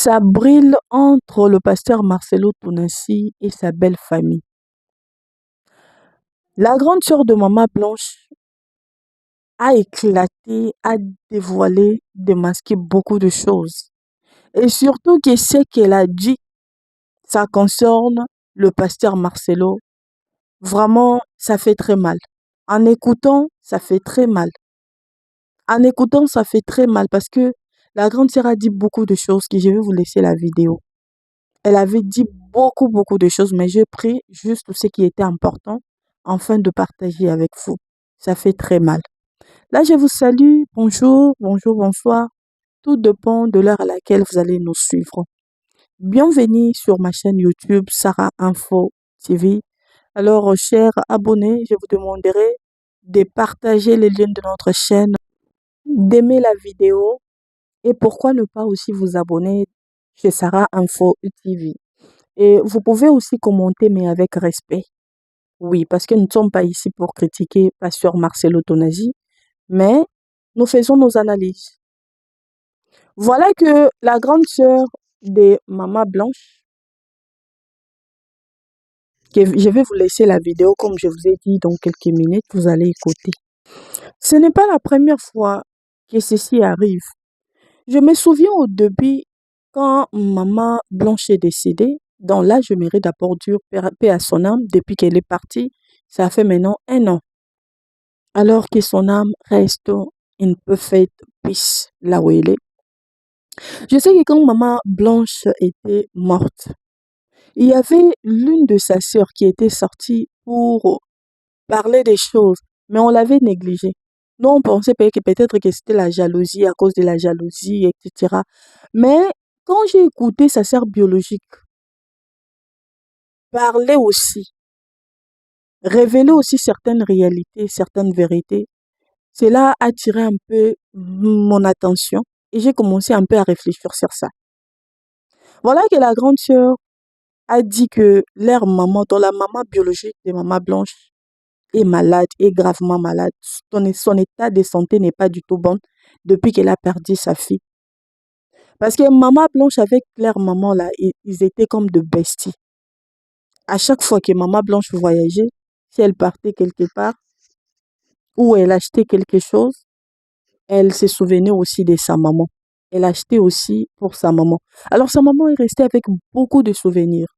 Ça brille entre le pasteur Marcelo Tonassi et sa belle famille. La grande sœur de Maman Blanche a éclaté, a dévoilé, démasqué beaucoup de choses. Et surtout que ce qu'elle a dit, ça concerne le pasteur Marcelo. Vraiment, ça fait très mal. En écoutant, ça fait très mal. En écoutant, ça fait très mal parce que la grande sœur a dit beaucoup de choses que je vais vous laisser la vidéo. Elle avait dit beaucoup de choses, mais j'ai pris juste ce qui était important afin de partager avec vous. Ça fait très mal. Là, je vous salue. Bonjour, bonsoir. Tout dépend de l'heure à laquelle vous allez nous suivre. Bienvenue sur ma chaîne YouTube Sarah Info TV. Alors, chers abonnés, je vous demanderai de partager les liens de notre chaîne, d'aimer la vidéo et pourquoi ne pas aussi vous abonner chez Sarah Info TV. Et vous pouvez aussi commenter, mais avec respect. Oui, parce que nous ne sommes pas ici pour critiquer Pasteur Marcelo Tonassi, mais nous faisons nos analyses. Voilà que la grande sœur de Maman Blanche, je vais vous laisser la vidéo comme je vous ai dit dans quelques minutes, vous allez écouter. Ce n'est pas la première fois que ceci arrive. Je me souviens au début, quand Maman Blanche est décédée, donc là, je mérite d'abord dire paix à son âme, depuis qu'elle est partie, ça fait maintenant 1 an. Alors que son âme reste une perfect peace là où elle est. Je sais que quand Maman Blanche était morte, il y avait l'une de sa sœurs qui était sortie pour parler des choses, mais on l'avait négligée. Nous, on pensait peut-être que c'était la jalousie, à cause de la jalousie, etc. Mais quand j'ai écouté sa sœur biologique parler aussi, révéler aussi certaines réalités, certaines vérités, cela a attiré un peu mon attention et j'ai commencé un peu à réfléchir sur ça. Voilà que la grande sœur a dit que leur maman, dont la maman biologique de Maman Blanche, est malade, est gravement malade. Son état de santé n'est pas du tout bon depuis qu'elle a perdu sa fille. Parce que Maman Blanche avec leur maman, là, ils étaient comme de besties. À chaque fois que Maman Blanche voyageait, si elle partait quelque part, ou elle achetait quelque chose, elle se souvenait aussi de sa maman. Elle achetait aussi pour sa maman. Alors sa maman est restée avec beaucoup de souvenirs.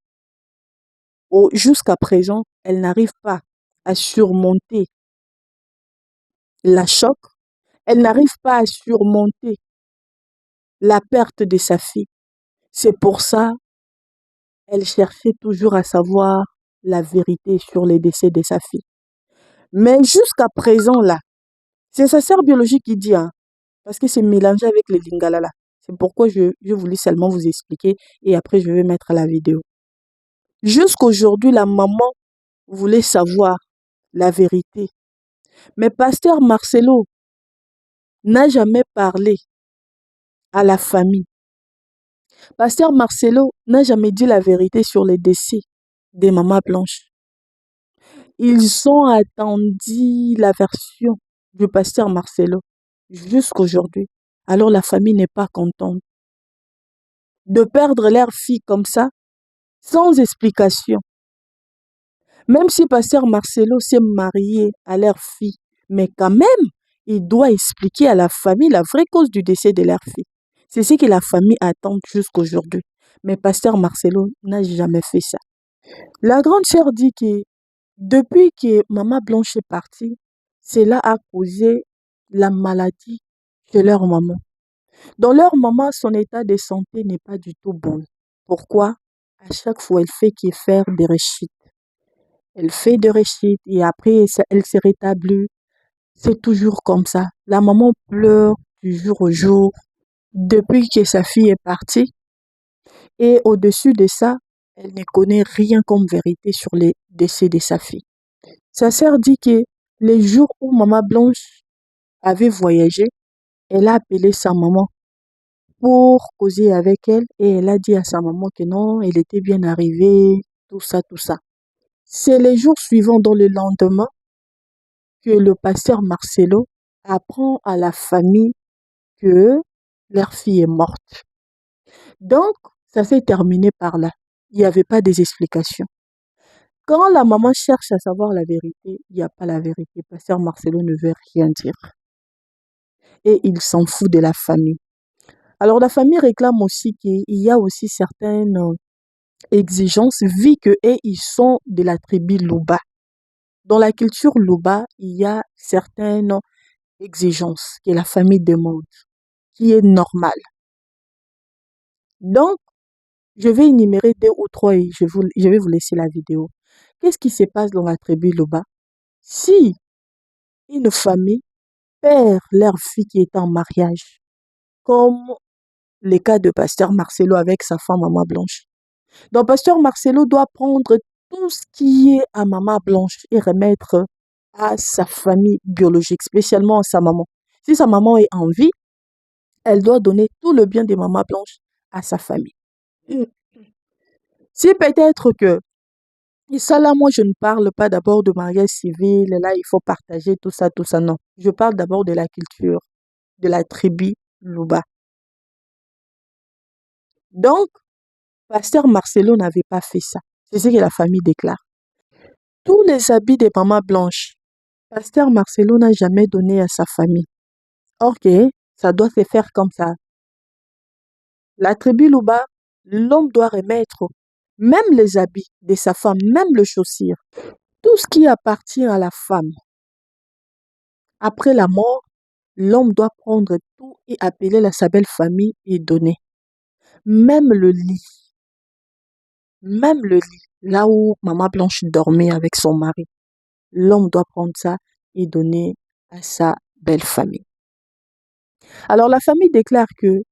Jusqu'à présent, elle n'arrive pas à surmonter la choc. Elle n'arrive pas à surmonter la perte de sa fille. C'est pour ça elle cherchait toujours à savoir la vérité sur le décès de sa fille. Mais jusqu'à présent, là, c'est sa sœur biologique qui dit, hein, parce que c'est mélangé avec les lingala là. C'est pourquoi je voulais seulement vous expliquer et après je vais mettre la vidéo. Jusqu'aujourd'hui, la maman voulait savoir la vérité. Mais pasteur Marcelo n'a jamais parlé à la famille. Pasteur Marcelo n'a jamais dit la vérité sur les décès des Maman Blanche. Ils ont attendu la version du pasteur Marcelo jusqu'aujourd'hui. Alors la famille n'est pas contente de perdre leur fille comme ça, sans explication. Même si pasteur Marcelo s'est marié à leur fille, mais quand même, il doit expliquer à la famille la vraie cause du décès de leur fille. C'est ce que la famille attend jusqu'aujourd'hui. Mais pasteur Marcelo n'a jamais fait ça. La grande sœur dit que depuis que Maman Blanche est partie, cela a causé la maladie de leur maman. Dans leur maman, son état de santé n'est pas du tout bon. Pourquoi? À chaque fois, elle fait que faire des rechutes. Elle fait des rechutes et après, elle se rétablit. C'est toujours comme ça. La maman pleure du jour au jour depuis que sa fille est partie. Et au-dessus de ça, elle ne connaît rien comme vérité sur le décès de sa fille. Sa sœur dit que les jours où Maman Blanche avait voyagé, elle a appelé sa maman pour causer avec elle et elle a dit à sa maman que non, elle était bien arrivée, tout ça, tout ça. C'est les jours suivants, dans le lendemain, que le pasteur Marcelo apprend à la famille que leur fille est morte. Donc, ça s'est terminé par là. Il n'y avait pas des explications. Quand la maman cherche à savoir la vérité, il n'y a pas la vérité. Pasteur Marcelo ne veut rien dire. Et il s'en fout de la famille. Alors, la famille réclame aussi qu'il y a aussi certaines exigences, vu que eux, ils sont de la tribu Luba. Dans la culture Luba, il y a certaines exigences que la famille demande, qui est normale. Donc, je vais énumérer deux ou trois et je vais vous laisser la vidéo. Qu'est-ce qui se passe dans la tribu Luba? Si une famille perd leur fille qui est en mariage, comme le cas de Pasteur Marcelo avec sa femme Maman Blanche. Donc, Pasteur Marcelo doit prendre tout ce qui est à Maman Blanche et remettre à sa famille biologique, spécialement à sa maman. Si sa maman est en vie, elle doit donner tout le bien de Maman Blanche à sa famille. Si peut-être que, et ça là, moi je ne parle pas d'abord de mariage civil, là il faut partager tout ça, non. Je parle d'abord de la culture, de la tribu Luba. Donc, Pasteur Marcelo n'avait pas fait ça. C'est ce que la famille déclare. Tous les habits de Maman Blanche, Pasteur Marcelo n'a jamais donné à sa famille. Ok, ça doit se faire comme ça. La tribu Luba, l'homme doit remettre même les habits de sa femme, même le chaussure, tout ce qui appartient à la femme. Après la mort, l'homme doit prendre tout et appeler sa belle famille et donner. Même le lit, là où Maman Blanche dormait avec son mari, l'homme doit prendre ça et donner à sa belle famille. Alors la famille déclare que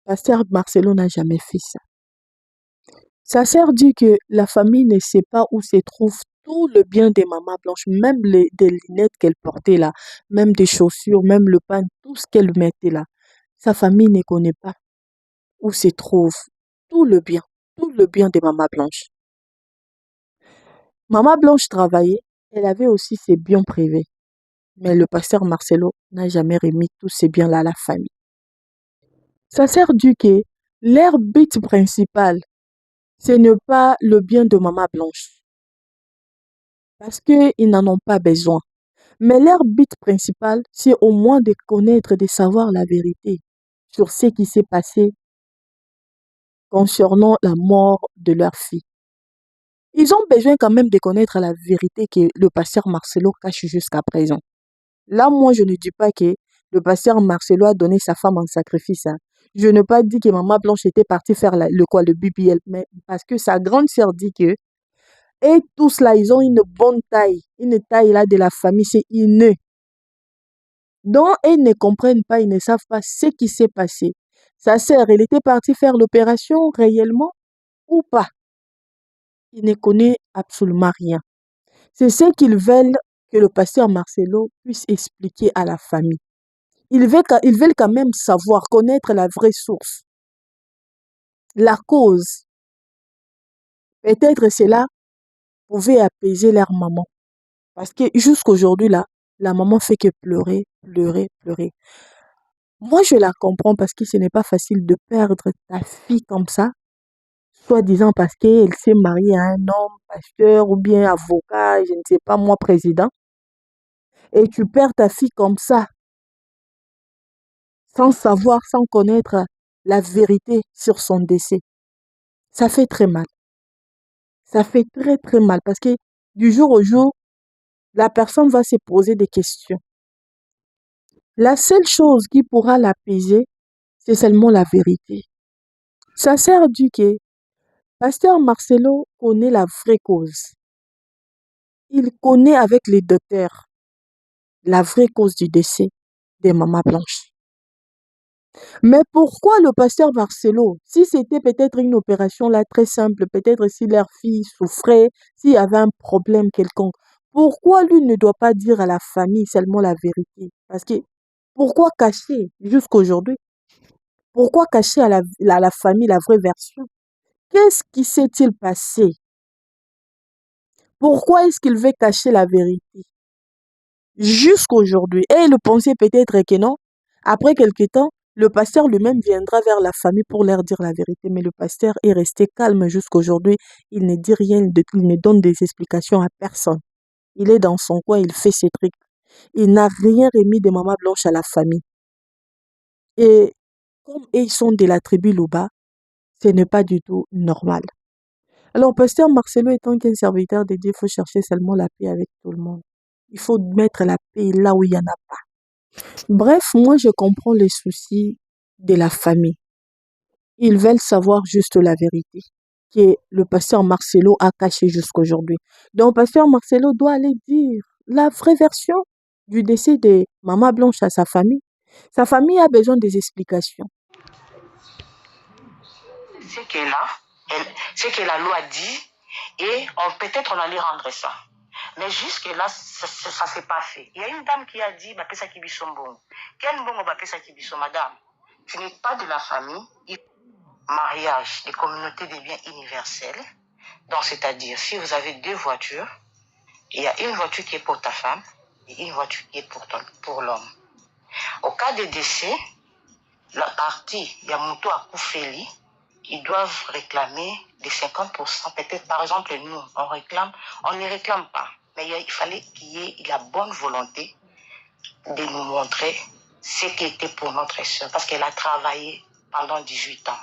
Pasteur Marcelo n'a jamais fait ça. Sa sœur dit que la famille ne sait pas où se trouve tout le bien des Maman Blanche, même des lunettes qu'elle portait là, même des chaussures, même le pain, tout ce qu'elle mettait là. Sa famille ne connaît pas où se trouve tout le bien des Maman Blanche. Maman Blanche travaillait, elle avait aussi ses biens privés. Mais le pasteur Marcelo n'a jamais remis tous ces biens-là à la famille. Sa sœur dit que leur but principal, ce n'est pas le bien de Maman Blanche, parce qu'ils n'en ont pas besoin. Mais leur but principal, c'est au moins de connaître, de savoir la vérité sur ce qui s'est passé concernant la mort de leur fille. Ils ont besoin quand même de connaître la vérité que le pasteur Marcelo cache jusqu'à présent. Là, moi, je ne dis pas que le pasteur Marcelo a donné sa femme en sacrifice. Hein. Je n'ai pas dit que Maman Blanche était partie faire le BBL, mais parce que sa grande sœur dit que, et tous là, ils ont une bonne taille, une taille là de la famille, c'est inné. Donc, ils ne comprennent pas, ils ne savent pas ce qui s'est passé. Sa sœur, elle était partie faire l'opération réellement ou pas? Il ne connaît absolument rien. C'est ce qu'ils veulent que le pasteur Marcelo puisse expliquer à la famille. Ils veulent quand même savoir, connaître la vraie source, la cause. Peut-être cela pouvait apaiser leur maman. Parce que jusqu'aujourd'hui, là, la maman fait que pleurer, pleurer, pleurer. Moi, je la comprends parce que ce n'est pas facile de perdre ta fille comme ça, soi-disant parce qu'elle s'est mariée à un homme, pasteur ou bien avocat, je ne sais pas moi, président. Et tu perds ta fille comme ça, sans savoir, sans connaître la vérité sur son décès. Ça fait très mal. Ça fait très très mal parce que du jour au jour, la personne va se poser des questions. La seule chose qui pourra l'apaiser, c'est seulement la vérité. Sa sœur dit que pasteur Marcelo connaît la vraie cause. Il connaît avec les docteurs la vraie cause du décès de Maman Blanche. Mais pourquoi le pasteur Marcelo, si c'était peut-être une opération là très simple, peut-être si leur fille souffrait, s'il y avait un problème quelconque, pourquoi lui ne doit pas dire à la famille seulement la vérité? Parce que pourquoi cacher jusqu'aujourd'hui? Pourquoi cacher à la famille la vraie version? Qu'est-ce qui s'est-il passé? Pourquoi est-ce qu'il veut cacher la vérité? Jusqu'aujourd'hui. Et il pensait peut-être que non. Après quelque temps, Le pasteur lui-même viendra vers la famille pour leur dire la vérité, mais le pasteur est resté calme jusqu'aujourd'hui. Il ne dit rien, il ne donne des explications à personne. Il est dans son coin, il fait ses trucs. Il n'a rien remis de Maman Blanche à la famille. Et comme ils sont de la tribu Luba, ce n'est pas du tout normal. Alors, pasteur Marcelo étant qu'un serviteur de Dieu, il faut chercher seulement la paix avec tout le monde. Il faut mettre la paix là où il n'y en a pas. Bref, moi, je comprends les soucis de la famille. Ils veulent savoir juste la vérité que le pasteur Marcelo a cachée jusqu'aujourd'hui. Donc, pasteur Marcelo doit aller dire la vraie version du décès de Maman Blanche à sa famille. Sa famille a besoin des explications. Ce que la loi dit, et peut-être on allait rendre ça. Mais jusque-là, ça ne s'est pas fait. Il y a une dame qui a dit, bah, pesa kibisombo. Quel bon bah, pesa kibiso, madame? Tu n'es pas de la famille. Mariage des communautés des biens universels. Donc, c'est-à-dire, si vous avez 2 voitures, il y a une voiture qui est pour ta femme et une voiture qui est pour l'homme. Au cas de décès, la partie Yamuto à Koufeli, ils doivent réclamer des 50%. Peut-être, par exemple, nous, on ne réclame pas. Mais il fallait qu'il y ait la bonne volonté de nous montrer ce qui était pour notre soeur, parce qu'elle a travaillé pendant 18 ans.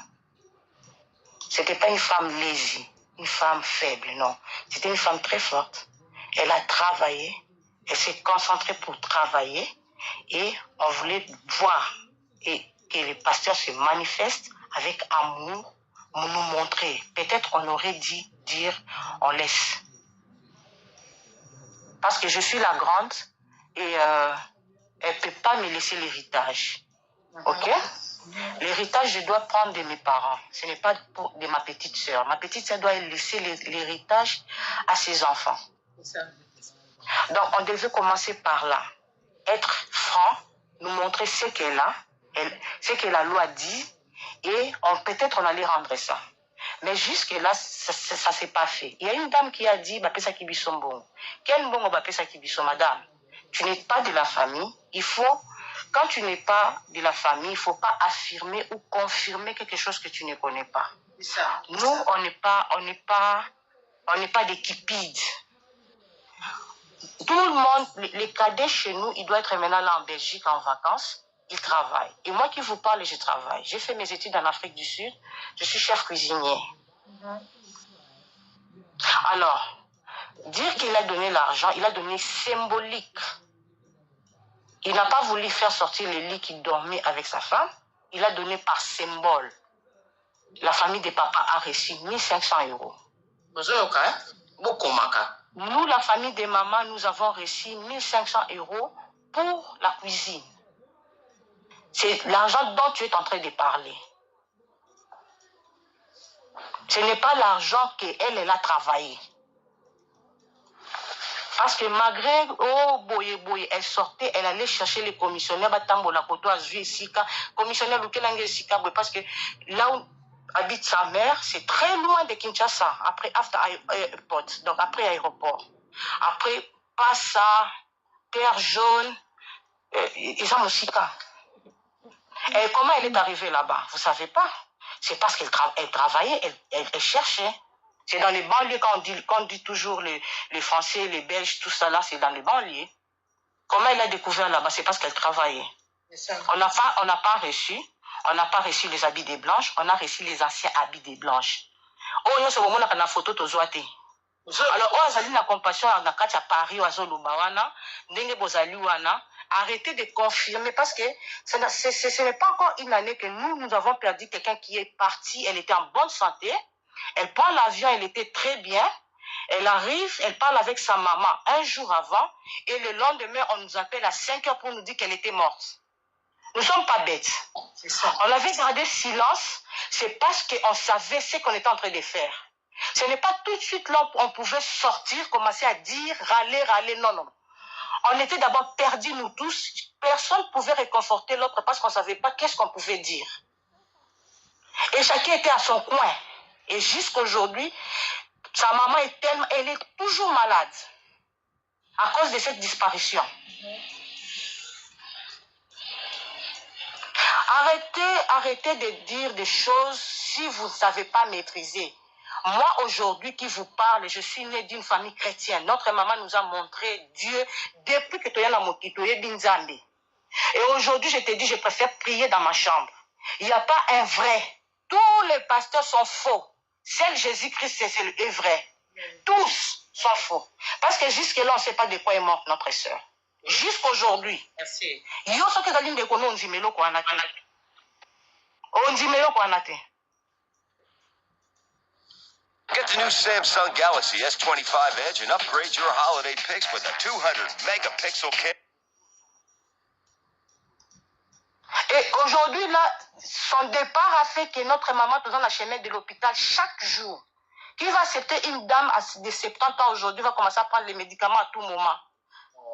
Ce n'était pas une femme lazy, une femme faible, non. C'était une femme très forte. Elle a travaillé, elle s'est concentrée pour travailler et on voulait voir et que les pasteurs se manifestent avec amour, nous montrer. Peut-être on aurait dit dire on laisse. Parce que je suis la grande et elle ne peut pas me laisser l'héritage. Ok? L'héritage, je dois prendre de mes parents. Ce n'est pas de ma petite sœur. Ma petite sœur doit laisser l'héritage à ses enfants. Donc, on devait commencer par là. Être franc, nous montrer ce qu'elle a, ce que la loi dit, et peut-être on allait rendre ça. Mais jusque-là, ça ne s'est pas fait. Il y a une dame qui a dit, Bapesa Kibisombo. Quel bon Bapesa Kibiso, madame? Tu n'es pas de la famille. Quand tu n'es pas de la famille, il ne faut pas affirmer ou confirmer quelque chose que tu ne connais pas. Nous, on n'est pas des kipides. Tout le monde, les cadets chez nous, ils doivent être maintenant là en Belgique en vacances. Ils travaillent. Et moi qui vous parle, je travaille. J'ai fait mes études en Afrique du Sud. Je suis chef cuisinier. Alors, dire qu'il a donné l'argent, il a donné symbolique. Il n'a pas voulu faire sortir le lit qu'il dormait avec sa femme. Il a donné par symbole. La famille de papa a reçu 1500 €. Nous, la famille de maman, nous avons reçu 1500 € pour la cuisine. C'est l'argent dont tu es en train de parler. Ce n'est pas l'argent qu'elle a travaillé. Parce que malgré, elle sortait, elle allait chercher les commissionnaires, commissionnaire parce que là où habite sa mère, c'est très loin de Kinshasa, après airport, donc après aéroport. Après Passa, Terre Jaune, ils ont aussi cas. Et comment elle est arrivée là-bas? Vous ne savez pas. C'est parce qu'elle travaillait, elle cherchait. C'est dans les banlieues quand on dit toujours les Français, les Belges, tout ça là, c'est dans les banlieues. Comment elle a découvert là-bas? C'est parce qu'elle travaillait. On n'a pas reçu les habits des blanches, on a reçu les anciens habits des blanches. Oh, non, c'est vraiment la photo tozoate. Alors, on a la compassion à Paris, à Zolubawana, Ndenge Bozali Wana. Arrêtez de confirmer parce que ce n'est pas encore une année que nous avons perdu quelqu'un qui est parti. Elle était en bonne santé. Elle prend l'avion, elle était très bien. Elle arrive, elle parle avec sa maman un jour avant et le lendemain, on nous appelle à 5 heures pour nous dire qu'elle était morte. Nous ne sommes pas bêtes. On avait gardé silence, c'est parce qu'on savait ce qu'on était en train de faire. Ce n'est pas tout de suite là on pouvait sortir, commencer à dire, râler, non. On était d'abord perdus, nous tous. Personne ne pouvait réconforter l'autre parce qu'on ne savait pas qu'est-ce qu'on pouvait dire. Et chacun était à son coin. Et jusqu'aujourd'hui, sa maman elle est toujours malade à cause de cette disparition. Arrêtez de dire des choses si vous ne savez pas maîtriser. Moi, aujourd'hui, qui vous parle, je suis née d'une famille chrétienne. Notre maman nous a montré Dieu depuis que tu es dans mon Binzambe. Et aujourd'hui, je te dis, je préfère prier dans ma chambre. Il n'y a pas un vrai. Tous les pasteurs sont faux. Seul Jésus-Christ, c'est vrai. Tous sont faux. Parce que jusque-là, on ne sait pas de quoi est morte notre sœur. Jusqu'aujourd'hui. Merci. Yo so ke zali ndeko no nzimelo kwa nate. O nzimelo kwa nate. Get the new Samsung Galaxy S25 Edge and upgrade your holiday pics with a 200 megapixel camera. Et aujourd'hui, là, son départ a fait que notre maman, dans la chemin de l'hôpital, chaque jour, qui va accepter une dame de 70 ans aujourd'hui, va commencer à prendre les médicaments à tout moment.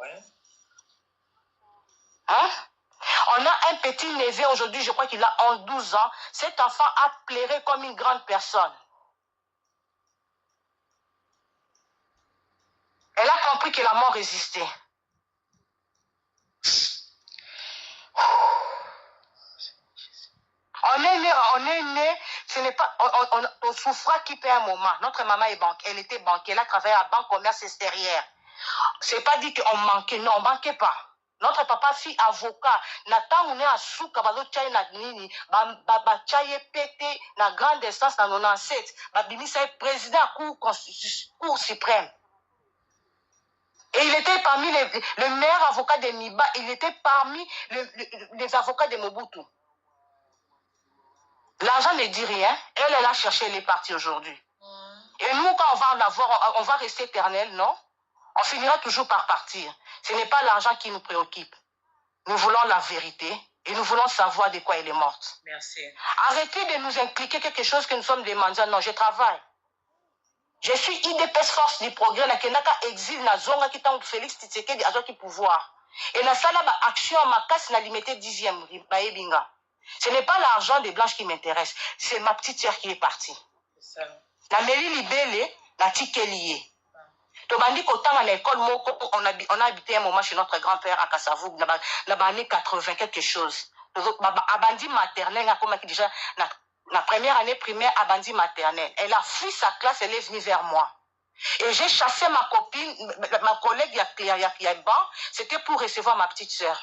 Ouais. Hein? On a un petit neveu aujourd'hui, je crois qu'il a 12 ans. Cet enfant a pleuré comme une grande personne. Elle a compris que la mort résistait. On est né, ce n'est pas, on souffra qui paie un moment. Notre maman est banquière, elle était banquière, elle a travaillé à la banque commerce extérieure. C'est pas dit qu'on manquait, non, on manquait pas. Notre papa fit avocat. Nathan on est à souka bazo tchaye na nini, ba tchaye pété na grande instance na 97, ba bimisa est président à cour suprême. Et il était parmi le meilleur avocat de Miba, il était parmi les avocats de Mobutu. L'argent ne dit rien. Elle a cherché, elle est partie aujourd'hui. Et nous, quand on va l'avoir, on va rester éternel, non? On finira toujours par partir. Ce n'est pas l'argent qui nous préoccupe. Nous voulons la vérité et nous voulons savoir de quoi elle est morte. Merci. Arrêtez de nous impliquer quelque chose que nous sommes demandés. Non, je travaille. Je suis IDPS Force du Progrès. Na kenaka exil na zonga qui t'a Félix Tshisekedi a qui pouvoir. Et na sala ba action ma casse na limité 10e ba ebinga. Ce n'est pas l'argent des blanches qui m'intéresse. C'est ma petite sœur qui est partie. C'est ça. La Mélie Libélé, la Tikelié. Tobandi kotanga na école moko, on a habité un moment chez notre grand-père à Kassavou, dans les années 80, quelque chose. Abandi maternelle, déjà, la première année primaire, Abandi maternelle. Elle a fui sa classe, elle est venue vers moi. Et j'ai chassé ma copine, ma collègue, c'était pour recevoir ma petite sœur.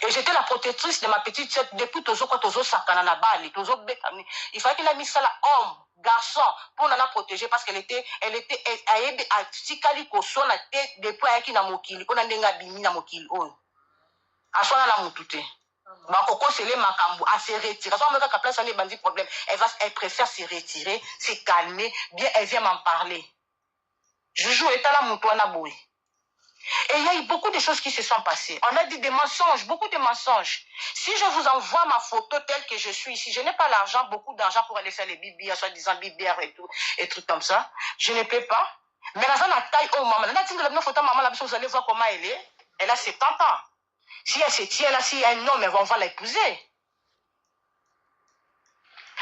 Et j'étais la protectrice de ma petite sœur depuis Tozo Sakana na Bali, Tozo Bekami. Il fallait qu'il a mis ça là, homme, garçon, pour la protéger parce qu'elle était, à Tikali Koso, na tête, depuis à qui na mokili, on a ndenga bimi na mokili, oh. À soi la moutute. Ma coco, c'est les makambo, à se retirer. À soi, quand place, on est bandit problème. Elle préfère se retirer, se calmer, bien, elle vient m'en parler. Joujou est à la moutouana boui. Et il y a eu beaucoup de choses qui se sont passées. On a dit des mensonges, beaucoup de mensonges. Si je vous envoie ma photo telle que je suis ici, je n'ai pas l'argent, beaucoup d'argent pour aller faire les bibières, soi-disant bibières et tout, et trucs comme ça. Je ne peux pas. Mais dans la taille, oh maman, la photo maman, là, vous allez voir comment elle est. Elle a 70 ans. Si elle se tient là, si un homme, on va l'épouser.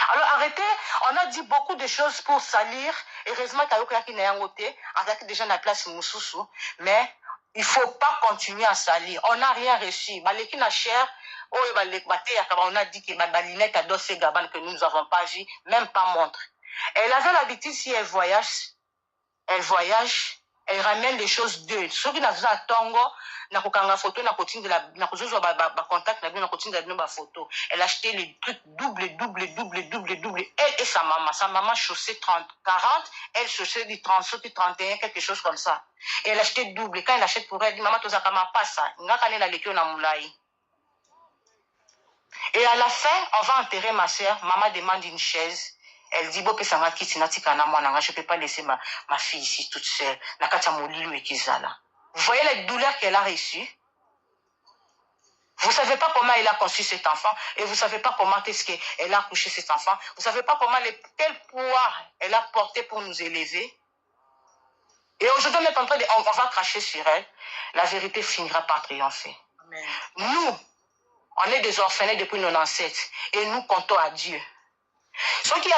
Alors arrêtez, on a dit beaucoup de choses pour salir. Heureusement, qu'il y a un côté, avec déjà la place Moussoussou, mais il ne faut pas continuer à salir. On n'a rien reçu. On a dit que Balinette a dossé Gabane que nous n'avons pas vu, même pas montre. Elle avait l'habitude, si elle voyage, elle ramène des choses d'eux. Ceux qui n'ont pas Tongo, na kokanga photo na kotine de la na kozozo ba contact na bien na kotine de la photo. Elle achetait les trucs double. Elle et sa maman chaussait 40, elle chaussait du 30, 31, quelque chose comme ça. Et elle achetait double. Quand elle achète pour elle, elle dit maman tozaka ma pas ça. Ngaka ne na lekio na moulai. Et à la fin, on va enterrer ma sœur. Maman demande une chaise. Elle dit, je ne peux pas laisser ma fille ici toute seule. Vous voyez la douleur qu'elle a reçue? Vous ne savez pas comment elle a conçu cet enfant et vous ne savez pas comment est-ce qu'elle a accouché cet enfant. Vous ne savez pas comment quel poids elle a porté pour nous élever. Et aujourd'hui, on est en train on va cracher sur elle. La vérité finira par triompher. Amen. Nous, on est des orphelins depuis nos ancêtres et nous comptons à Dieu. Ceux qui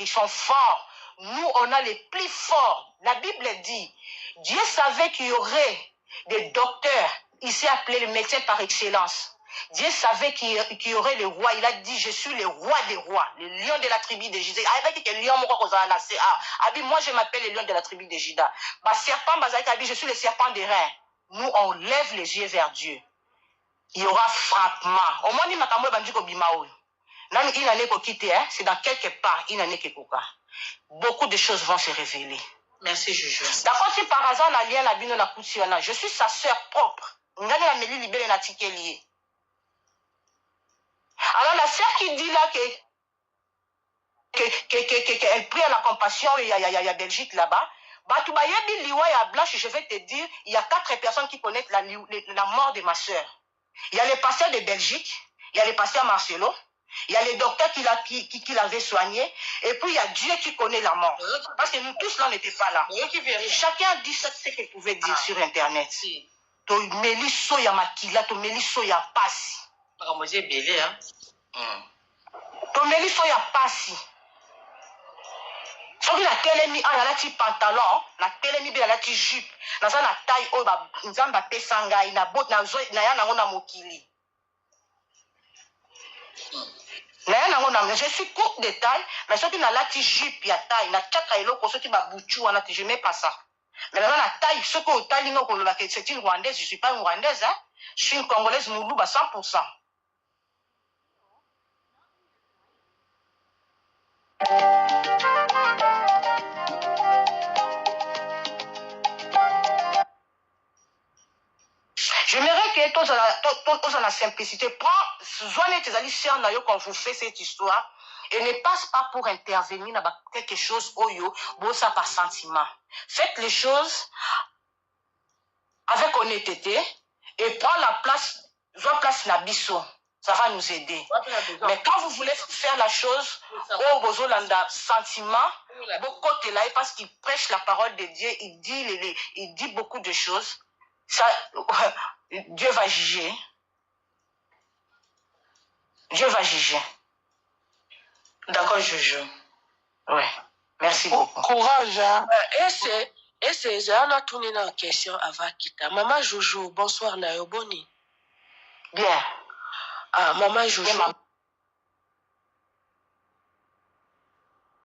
sont forts, nous on a les plus forts. La Bible dit, Dieu savait qu'il y aurait des docteurs, ici appelés les médecins par excellence. Dieu savait qu'il y aurait le roi. Il a dit, je suis le roi des rois, le lion de la tribu de Juda. Moi, je m'appelle le lion de la tribu de Juda. Je suis le serpent des reins. Nous, on lève les yeux vers Dieu. Il y aura frappement. Au moins, c'est dans quelque part, beaucoup de choses vont se révéler. Merci, Jojo. D'accord, si par hasard, on a lien la bino na kutsiona, je suis sa sœur propre. Alors, la sœur qui dit là qu'elle prie à la compassion, il y a Belgique là-bas. Je vais te dire, il y a 4 personnes qui connaissent la mort de ma sœur. Il y a le pasteur de Belgique, il y a le pasteur Marcelo, il y a le docteur qui l'avait soigné, et puis il y a Dieu qui connaît la mort. Parce que nous tous là, on n'était pas là. Chacun dit ce qu'il pouvait dire sur Internet. To meliso ya makila, to meliso ya pasi. To meliso ya pasi. Soki na telemi ana lati pantalon, na telemi be lati jupe, na za na taille o ba nzamba pesa ngai na bot na zo na ya nango na mokili. Na ya nango na je suis courte de taille, mais soki na lati jupe ya taille, na tchaka eloko soki ba buchu wana je mets pas ça. Mais là la taille ce que taille no ko la c'est une rwandaise, je suis pas une rwandaise hein. Je suis une congolaise Moulouba 100%. J'aimerais que tous en la simplicité, prends tes amis sœurs quand vous faites cette histoire et ne passe pas pour intervenir dans quelque chose ça par sentiment. Faites les choses avec honnêteté et prends la place, Nabiso. Ça va nous aider. Mais quand vous voulez faire la chose, sentiment, beaucoup là parce qu'il prêche la parole de Dieu, il dit beaucoup de choses. Ça, Dieu va juger. Dieu va juger. D'accord, Jojo. Ouais. Merci beaucoup. Courage. Hein? Et c'est un tourné dans la question avant Kita. Maman Jojo, bonsoir Nayoboni. Bien. Ah, Maman Jojo.